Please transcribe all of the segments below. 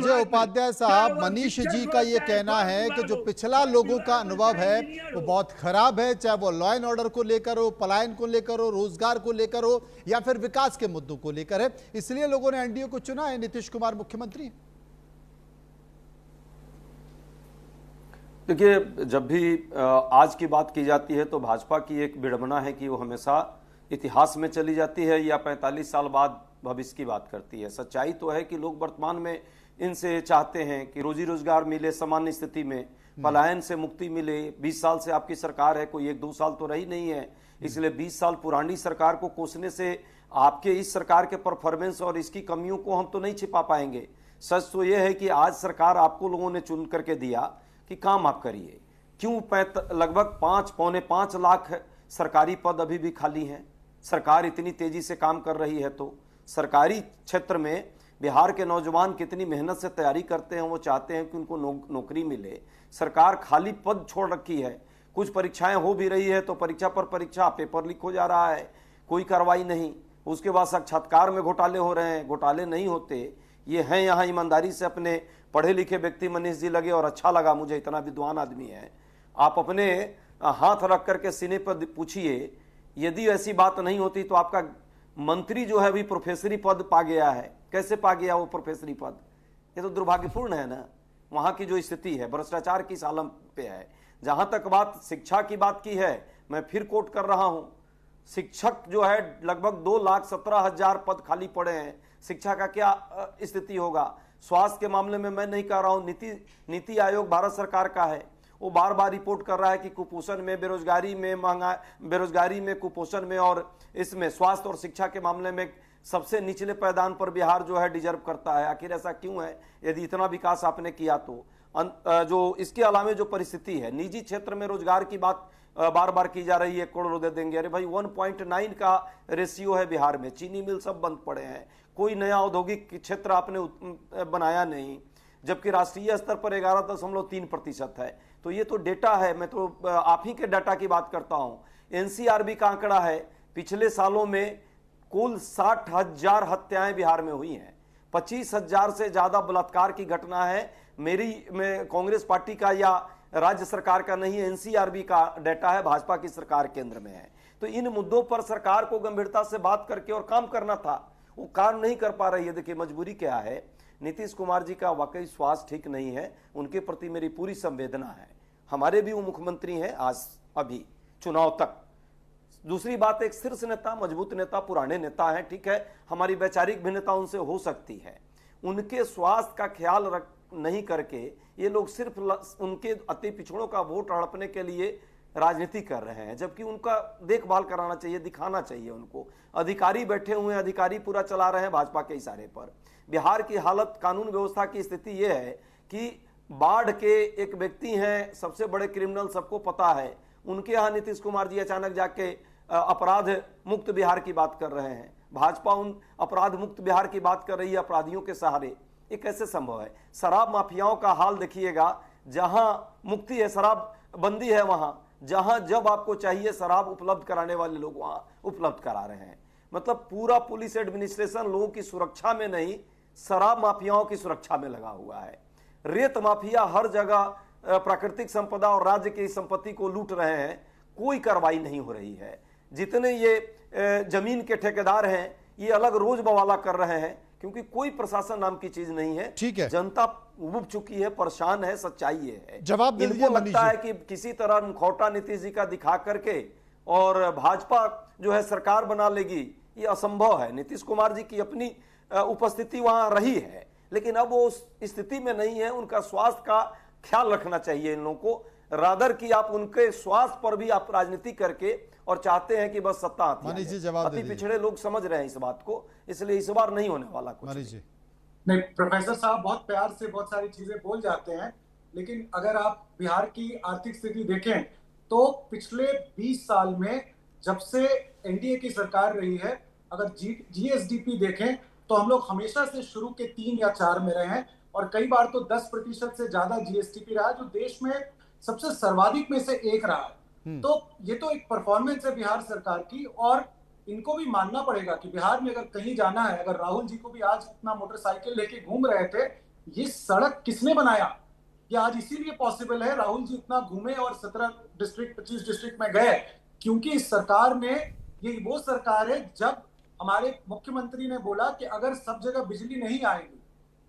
संजय उपाध्याय साहब, मनीष जी का ये कहना है कि जो पिछला लोगों का अनुभव है वो बहुत खराब है, चाहे वो लॉ एंड ऑर्डर को लेकर हो, पलायन को लेकर हो, रोजगार को लेकर हो या फिर विकास के मुद्दों को लेकर है, इसलिए लोगों ने एनडीए को चुना है, नीतीश कुमार मुख्यमंत्री। देखिए, जब भी आज की बात की जाती है तो भाजपा की एक विडंबना है कि वो हमेशा इतिहास में चली जाती है या 45 साल बाद भविष्य की बात करती है। सच्चाई तो है कि लोग वर्तमान में इनसे चाहते हैं कि रोजी रोजगार मिले, सामान्य स्थिति में पलायन से मुक्ति मिले। 20 साल से आपकी सरकार है, कोई 1-2 साल तो रही नहीं है, इसलिए 20 साल पुरानी सरकार को कोसने से आपके इस सरकार के परफॉर्मेंस और इसकी कमियों को हम तो नहीं छिपा पाएंगे। सच तो यह है कि आज सरकार आपको लोगों ने चुन करके दिया कि काम आप करिए। क्यों लगभग 5-5.25 लाख सरकारी पद अभी भी खाली हैं। सरकार इतनी तेजी से काम कर रही है तो सरकारी क्षेत्र में बिहार के नौजवान कितनी मेहनत से तैयारी करते हैं, वो चाहते हैं कि उनको नौकरी मिले। सरकार खाली पद छोड़ रखी है, कुछ परीक्षाएं हो भी रही है तो परीक्षा पर परीक्षा, पेपर लीक हो जा रहा है, कोई कार्रवाई नहीं। उसके बाद साक्षात्कार में घोटाले हो रहे हैं, घोटाले नहीं होते। ये हैं यहाँ ईमानदारी से अपने पढ़े लिखे व्यक्ति मनीष जी लगे, और अच्छा लगा मुझे, इतना विद्वान आदमी है। आप अपने हाथ रख करके सीने पर पूछिए, यदि ऐसी बात नहीं होती तो आपका मंत्री जो है अभी प्रोफेसरी पद पा गया है। कैसे पा गया वो प्रोफेसरी पद? ये तो दुर्भाग्यपूर्ण है ना। वहां की जो स्थिति है भ्रष्टाचार की सालम पे है। जहां तक बात शिक्षा की बात की है, मैं फिर कोट कर रहा हूं, शिक्षक जो है लगभग 2,17,000 पद खाली पड़े हैं। शिक्षा का क्या स्थिति होगा? स्वास्थ्य के मामले में मैं नहीं कह रहा हूं, नीति आयोग भारत सरकार का है, वो बार बार रिपोर्ट कर रहा है कि कुपोषण में, बेरोजगारी में, कुपोषण में और इसमें स्वास्थ्य और शिक्षा के मामले में सबसे निचले पायदान पर बिहार जो है डिजर्व करता है। आखिर ऐसा क्यों है? यदि इतना विकास आपने किया तो जो इसके अलावा जो परिस्थिति है, निजी क्षेत्र में रोजगार की बात बार बार की जा रही है, करोड़ दे देंगे। अरे भाई 1.9 का रेशियो है बिहार में, चीनी मिल सब बंद पड़े हैं, कोई नया औद्योगिक क्षेत्र आपने बनाया नहीं, जबकि राष्ट्रीय स्तर पर 11.3% है। तो ये तो डेटा है, मैं तो आप ही के डाटा की बात करता हूं। एनसीआरबी का आंकड़ा है, पिछले सालों में कुल 60,000 हत्याएं बिहार में हुई हैं, 25,000 से ज्यादा बलात्कार की घटना है। में कांग्रेस पार्टी का या राज्य सरकार का नहीं, एनसीआरबी का डाटा है, भाजपा की सरकार केंद्र में है। तो इन मुद्दों पर सरकार को गंभीरता से बात करके और काम करना था, वो काम नहीं कर पा रही है। देखिए मजबूरी क्या है, नीतीश कुमार जी का वाकई स्वास्थ्य ठीक नहीं है, उनके प्रति मेरी पूरी संवेदना है। हमारे भी वो मुख्यमंत्री हैं आज अभी चुनाव तक। दूसरी बात, एक शीर्ष नेता, मजबूत नेता, पुराने नेता हैं, ठीक है, हमारी वैचारिक भिन्नता उनसे हो सकती है। उनके स्वास्थ्य का ख्याल नहीं करके ये लोग सिर्फ उनके अति पिछड़ों का वोट हड़पने के लिए राजनीति कर रहे हैं, जबकि उनका देखभाल कराना चाहिए, दिखाना चाहिए उनको। अधिकारी बैठे हुए हैं, अधिकारी पूरा चला रहे हैं भाजपा के इशारे पर। बिहार की हालत, कानून व्यवस्था की स्थिति यह है कि बाढ़ के एक व्यक्ति हैं, सबसे बड़े क्रिमिनल, सबको पता है, उनके यहाँ नीतीश कुमार जी अचानक जाके अपराध मुक्त बिहार की बात कर रहे हैं। भाजपा उन अपराध मुक्त बिहार की बात कर रही है अपराधियों के सहारे। ये कैसे संभव है? शराब माफियाओं का हाल देखिएगा, जहां मुक्ति है, शराब बंदी है, वहां जहां जब आपको चाहिए शराब उपलब्ध कराने वाले लोग वहां उपलब्ध करा रहे हैं। मतलब पूरा पुलिस एडमिनिस्ट्रेशन लोगों की सुरक्षा में नहीं, शराब माफियाओं की सुरक्षा में लगा हुआ है। रेत माफिया हर जगह प्राकृतिक संपदा और राज्य की संपत्ति को लूट रहे हैं, कोई कार्रवाई नहीं हो रही है। जितने ये जमीन के ठेकेदार हैं, ये अलग रोज बवाला कर रहे हैं, क्योंकि कोई प्रशासन नाम की चीज नहीं है। ठीक है, जनता उब चुकी है, परेशान है, सच्चाई ये है। जवाब दे दीजिए। इनको लगता है कि किसी तरह मुखौटा नीतीश जी का दिखा करके और भाजपा जो है सरकार बना लेगी, ये असंभव है। नीतीश कुमार जी की अपनी उपस्थिति वहां रही है, लेकिन अब वो उस स्थिति में नहीं है। उनका स्वास्थ्य का ख्याल रखना चाहिए इन लोगों को, रादर कि आप उनके स्वास्थ्य पर भी आप राजनीति करके और चाहते हैं कि बस सत्ता आती है। अति पिछड़े लोग समझ रहे हैं इस बात को, इसलिए इस बार नहीं होने वाला कुछ नहीं। प्रोफेसर साहब बहुत प्यार से बहुत सारी चीजें बोल जाते हैं, लेकिन अगर आप बिहार की आर्थिक स्थिति देखें तो पिछले 20 साल में जब से एनडीए की सरकार रही है, अगर जीएसडीपी देखें तो हम लोग हमेशा से शुरू के 3 या 4 में रहे हैं, और कई बार तो 10% से ज्यादा जीएसडीपी रहा, जो देश में सबसे सर्वाधिक में से एक रहा है। तो ये तो एक परफॉर्मेंस है बिहार सरकार की, और इनको भी मानना पड़ेगा कि बिहार में अगर कहीं जाना है, अगर राहुल जी को भी आज इतना मोटरसाइकिल लेके घूम रहे थे ये सड़क किसने बनाया? ये आज इसीलिए पॉसिबल है, राहुल जी इतना घूमे और 17 डिस्ट्रिक्ट 25 डिस्ट्रिक्ट में गए, क्योंकि इस सरकार में, ये वो सरकार है जब हमारे मुख्यमंत्री ने बोला कि अगर सब जगह बिजली नहीं आएगी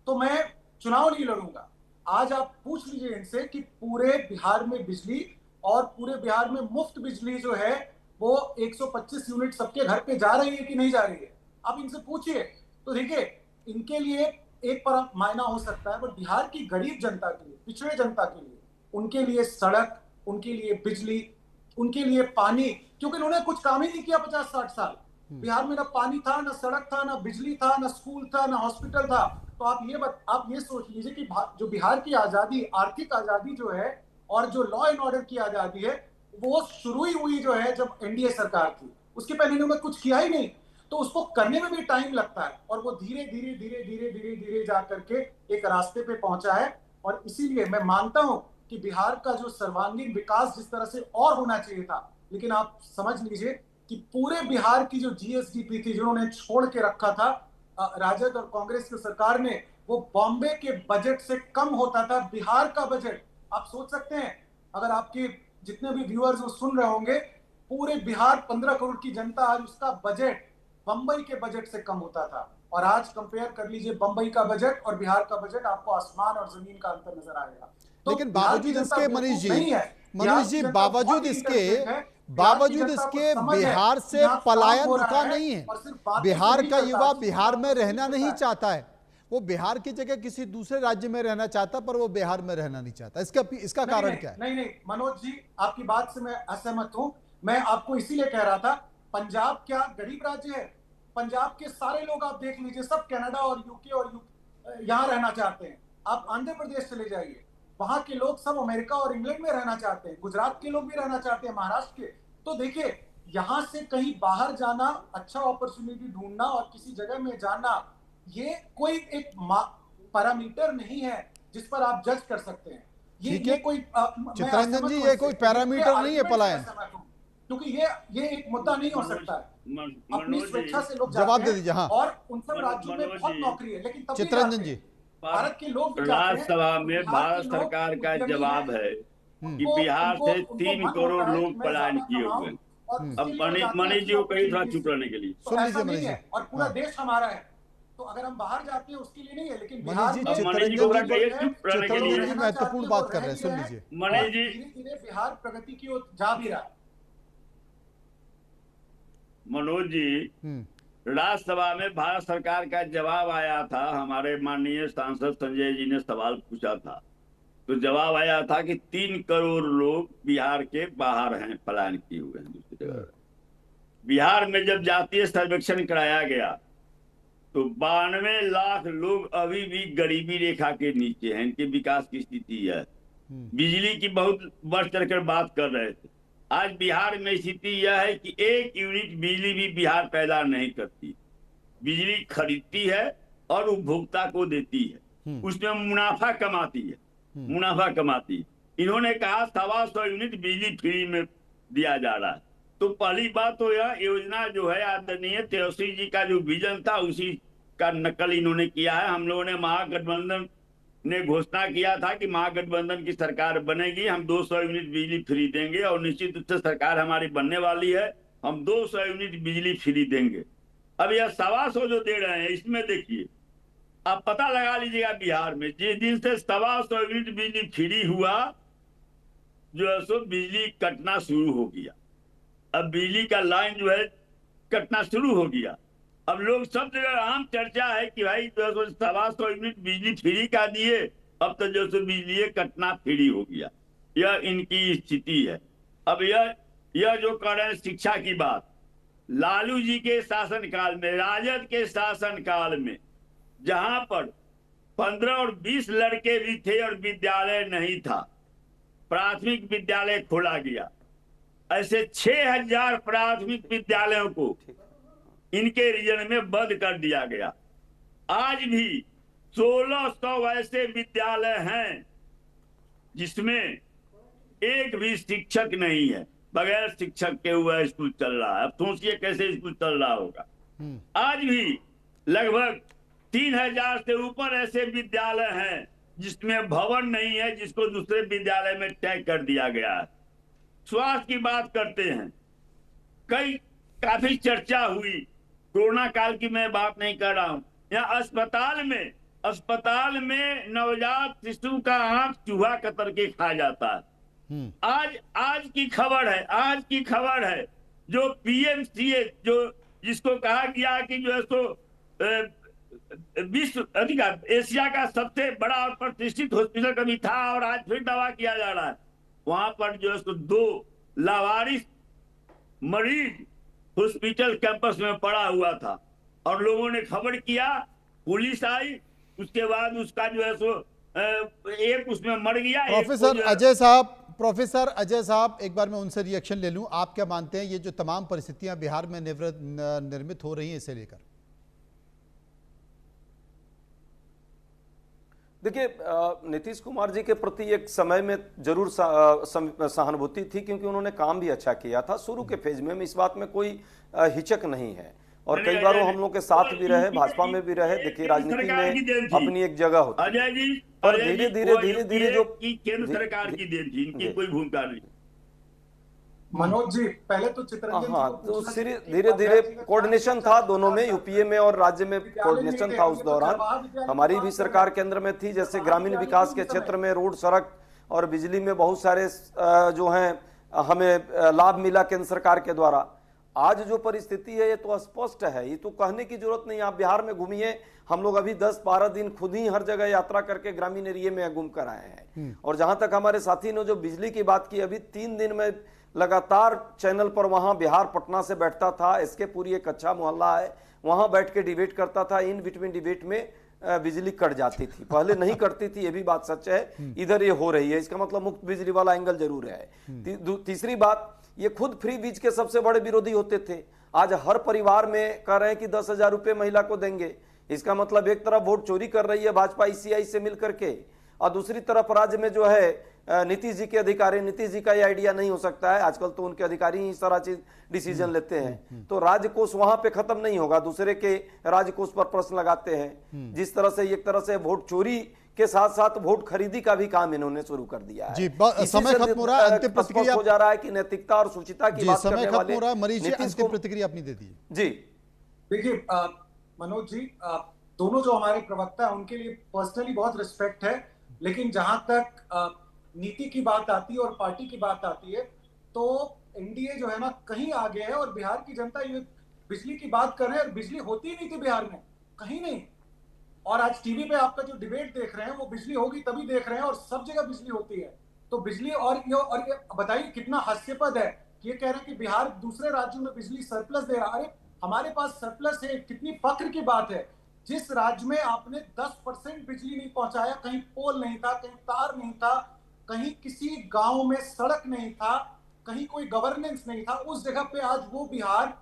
तो मैं चुनाव नहीं लड़ूंगा। आज आप पूछ लीजिए इनसे कि पूरे बिहार में बिजली, और पूरे बिहार में मुफ्त बिजली जो है वो 125 यूनिट सबके घर पे जा रही है कि नहीं जा रही है, आप इनसे पूछिए। तो देखिए, इनके लिए एक पर मायना हो सकता है, पर बिहार की गरीब जनता के लिए, पिछड़े जनता के लिए, उनके लिए सड़क, उनके लिए बिजली, उनके लिए पानी, क्योंकि उन्होंने कुछ काम ही नहीं किया 50-60 साल। बिहार में ना पानी था, ना सड़क था, ना बिजली था, ना स्कूल था, ना हॉस्पिटल था। तो आप ये सोच लीजिए कि जो बिहार की आजादी, आर्थिक आजादी जो है, और जो लॉ एंड ऑर्डर की आजादी है, वो शुरू ही हुई जो है जब एनडीए सरकार थी। उसके पहले इन्होंने कुछ किया ही नहीं, तो उसको करने में भी टाइम लगता है, और वो धीरे धीरे धीरे धीरे धीरे धीरे जा करके एक रास्ते पे पहुंचा है। और इसीलिए मैं मानता हूं कि बिहार का जो सर्वांगीण विकास जिस तरह से और होना चाहिए था, लेकिन आप समझ लीजिए कि पूरे बिहार की जो जीएसडीपी थी, जिन्होंने छोड़ के रखा था राजद और कांग्रेस की सरकार ने, वो बॉम्बे के बजट से कम होता था बिहार का बजट। आप सोच सकते हैं, अगर आपके जितने भी व्यूअर्स वो सुन रहे होंगे, पूरे बिहार 15 करोड़ की जनता, आज उसका बजट बंबई के बजट से कम होता था। और आज कंपेयर कर लीजिए बंबई का बजट और बिहार का बजट, आपको आसमान और जमीन का अंतर नजर आएगा। तो लेकिन बावजूद इसके मनीष जी बावजूद इसके बिहार से पलायन रुका नहीं है। बिहार का युवा बिहार में रहना नहीं चाहता है, वो बिहार की जगह किसी दूसरे राज्य में रहना चाहता, पर वो बिहार में रहना नहीं चाहता। इसका कारण क्या है? नहीं मनोज जी, आपकी बात से मैं असहमत हूं। मैं आपको इसीलिए कह रहा था, पंजाब क्या गरीब राज्य है? पंजाब के सारे लोग आप देख लीजिए, सब कनाडा और यूके और यहाँ रहना चाहते हैं। आप आंध्र प्रदेश चले जाइए, वहां के लोग सब अमेरिका और इंग्लैंड में रहना चाहते हैं। गुजरात के लोग भी रहना चाहते हैं, महाराष्ट्र के। तो देखिए, यहां से कहीं बाहर जाना, अच्छा अपॉर्चुनिटी ढूंढना और किसी जगह में जाना, ये कोई एक पैरामीटर नहीं है जिस पर आप जज कर सकते हैं। ये कोई चित्ररंजन जी, ये कोई पैरामीटर नहीं है पलायन, क्योंकि ये एक मुद्दा नहीं हो सकता है। अपनी स्वेच्छा से लोग जवाब दे दीजिए। हाँ, और उन सब राज्यों में बहुत नौकरी है, लेकिन तब चित्ररंजन जी, भारत के लोग राज्यसभा में भारत सरकार का जवाब है कि बिहार से 3 करोड़ लोग पलायन किए हुए हैं। अब मनीष जी को कहीं थोड़ा चुप रहने के लिए सुन लीजिए मनीष जी। और पूरा देश हमारा है, तो अगर हम बाहर जाते हैं उसके लिए नहीं है, लेकिन मनीष जी चित्ररंजन जी महत्वपूर्ण बात कर रहे हैं, सुन लीजिए। मनीष जी, धीरे-धीरे बिहार प्रगति की ओर जा भी रहा है। मनोज जी, राज्यसभा में भारत सरकार का जवाब आया था। हमारे माननीय सांसद संजय जी ने सवाल पूछा था, तो जवाब आया था कि 3 करोड़ लोग बिहार के बाहर हैं, पलायन किए हुए हैं दूसरी जगह। बिहार में जब जातीय सर्वेक्षण कराया गया तो 92 लाख लोग अभी भी गरीबी रेखा के नीचे हैं। इनके विकास की स्थिति है। बिजली की बहुत बढ़ चढ़कर बात कर रहे थे। आज बिहार में स्थिति यह है कि 1 यूनिट बिजली भी बिहार पैदा नहीं करती। बिजली खरीदती है और उपभोक्ता को देती है, उसमें मुनाफा कमाती है, मुनाफा कमाती है। इन्होंने कहा 125 यूनिट बिजली फ्री में दिया जा रहा है। तो पहली बात तो यह योजना जो है आदरणीय तेजस्वी जी का जो विजन था, उसी का नकल इन्होंने किया है। हम लोगों ने महागठबंधन ने घोषणा किया था कि महागठबंधन की सरकार बनेगी, हम 200 यूनिट बिजली फ्री देंगे, और निश्चित रूप से सरकार हमारी बनने वाली है, हम 200 यूनिट बिजली फ्री देंगे। अब यह 125 जो दे रहे हैं, इसमें देखिए, आप पता लगा लीजिएगा, बिहार में जिस दिन से 125 यूनिट बिजली फ्री हुआ, जो है सो बिजली कटना शुरू हो गया। अब बिजली का लाइन जो है कटना शुरू हो गया। अब लोग सब जगह आम चर्चा है कि भाई 125 यूनिट बिजली फ्री का दिए, अब तो जो सो बिजली कटना फ्री हो गया। यह इनकी स्थिति है। अब यह जो कर रहे हैं शिक्षा की बात, लालू जी के शासनकाल में, राजद के शासनकाल में, जहां पर 15 और 20 लड़के भी थे और विद्यालय नहीं था, प्राथमिक विद्यालय खोला गया। ऐसे 6000 प्राथमिक विद्यालयों को इनके रीजन में बंद कर दिया गया। आज भी 1600 ऐसे विद्यालय हैं जिसमें एक भी शिक्षक नहीं है, बगैर शिक्षक के हुआ स्कूल चल रहा है। अब सोचिए कैसे स्कूल चल रहा होगा। आज भी लगभग 3000 से ऊपर ऐसे विद्यालय हैं जिसमें भवन नहीं है, जिसको दूसरे विद्यालय में टैग कर दिया गया है। स्वास्थ्य की बात करते हैं, काफी चर्चा हुई, कोरोना काल की मैं बात नहीं कर रहा हूं। यहाँ अस्पताल में नवजात शिशु का आंख चूहा कतर के खा जाता है। आज की खबर है जो पीएमसीएच, जो जिसको कहा गया कि जो है सो विश्व अधिकार एशिया का सबसे बड़ा और प्रतिष्ठित हॉस्पिटल कभी था और आज फिर दावा किया जा रहा है, वहां पर जो है सो 2 लावारिस मरीज हॉस्पिटल कैंपस में पड़ा हुआ था और लोगों ने खबर किया, पुलिस आई, उसके बाद उसका जो है सो एक उसमें मर गया। प्रोफेसर अजय साहब, एक बार मैं उनसे रिएक्शन ले लूं। आप क्या मानते हैं ये जो तमाम परिस्थितियां बिहार में निर्मित हो रही हैं, इसे लेकर? देखिए, नीतीश कुमार जी के प्रति एक समय में जरूर सहानुभूति थी, क्योंकि उन्होंने काम भी अच्छा किया था शुरू के फेज में। इस बात में कोई हिचक नहीं है और कई बार वो हम लोग के साथ भी रहे, भाजपा में भी रहे। देखिए, राजनीति में अपनी एक जगह होती है, अजय जी, पर धीरे धीरे जो केंद्र सरकार की देन थी, इनकी कोई भूमिका नहीं। मनोज जी, पहले तो चित्रंजन तो धीरे धीरे कोऑर्डिनेशन था दोनों में, यूपीए में और राज्य में कोऑर्डिनेशन था उस दौरान। हमारी भी सरकार केंद्र में थी, जैसे ग्रामीण विकास के क्षेत्र में रोड, सड़क और बिजली में बहुत सारे जो हैं हमें लाभ मिला केंद्र सरकार के द्वारा। आज जो परिस्थिति है ये तो स्पष्ट है, ये तो कहने की जरूरत नहीं। आप बिहार में घूमिए, हम लोग अभी 10-12 दिन खुद ही हर जगह यात्रा करके ग्रामीण एरिया में घूम कर आए हैं। और जहां तक हमारे साथी ने जो बिजली की बात की, अभी 3 दिन में लगातार चैनल पर वहां बिहार पटना से बैठता था, इसके पूरी एक अच्छा मोहल्ला है, वहां बैठ के डिबेट करता था। इन बिटवीन डिबेट में बिजली कट जाती थी, पहले नहीं कटती थी, ये भी बात सच है। इधर ये हो रही है, इसका मतलब मुफ्त बिजली वाला एंगल जरूर है। तीसरी बात, ये खुद फ्री बीज के सबसे बड़े विरोधी होते थे। आज हर परिवार में कह रहे हैं कि 10,000 रुपए महिला को देंगे। इसका मतलब एक तरफ वोट चोरी कर रही है भाजपा ईसीआई से मिलकर के, और दूसरी तरफ राज्य में जो है नीतीश जी के अधिकारी, नीतीश जी का ये आइडिया नहीं हो सकता है, आजकल तो उनके अधिकारी ही सारा चीज डिसीजन लेते हैं। तो राजकोष वहां पे खत्म नहीं होगा, दूसरे के राजकोष पर प्रश्न लगाते हैं। जिस तरह से एक तरह से वोट चोरी के साथ साथ वोट खरीदी का भी काम इन्होंने शुरू कर दिया है। जी, समय खत्म हो रहा है, अंतिम प्रतिक्रिया हो जा रहा है कि नैतिकता और शुचिता की बात करने वाले। समय खत्म हो रहा है, मरीज जी अंतिम प्रतिक्रिया अपनी दे दी। जी देखिए मनोज जी, दोनों जो हमारे प्रवक्ता है उनके लिए पर्सनली बहुत रिस्पेक्ट है, लेकिन जहां तक नीति की बात आती है और पार्टी की बात आती है तो एनडीए जो है ना कहीं आगे है। और बिहार की जनता ये बिजली की बात कर रहे हैं और बिजली होती ही नहीं थी बिहार में, कहीं नहीं। और आज टीवी पे आपका जो डिबेट देख रहे हैं वो बिजली होगी तभी देख रहे हैं, और सब जगह बिजली होती है। तो बिजली और ये बताइए कितना हास्यास्पद है कि ये कह रहे हैं कि बिहार दूसरे राज्यों में बिजली सरप्लस दे रहा है। हमारे पास सरप्लस है, कितनी फख्र की बात है। जिस राज्य में आपने 10% बिजली नहीं पहुंचाया, कहीं पोल नहीं था, कहीं तार नहीं था, कहीं किसी गांव में सड़क नहीं था, कहीं कोई गवर्नेंस नहीं था, उस जगह पे आज वो बिहार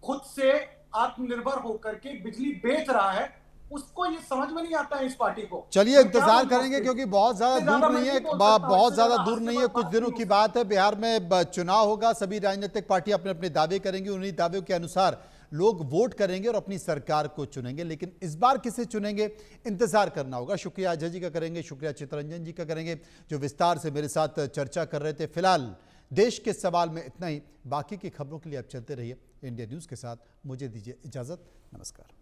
खुद से आत्मनिर्भर होकर के बिजली बेच रहा है। उसको ये समझ में नहीं आता है इस पार्टी को। चलिए इंतजार करेंगे, क्योंकि बहुत ज्यादा दूर नहीं है, बहुत ज्यादा दूर नहीं है, कुछ दिनों की बात है। बिहार में चुनाव होगा, सभी राजनीतिक पार्टी अपने अपने दावे करेंगे, उन्हीं दावों के अनुसार लोग वोट करेंगे और अपनी सरकार को चुनेंगे। लेकिन इस बार किसे चुनेंगे, इंतजार करना होगा। शुक्रिया अजय जी का करेंगे, शुक्रिया चित्रंजन जी का करेंगे जो विस्तार से मेरे साथ चर्चा कर रहे थे। फिलहाल देश के सवाल में इतना ही, बाकी की खबरों के लिए आप चलते रहिए इंडिया न्यूज़ के साथ। मुझे दीजिए इजाजत, नमस्कार।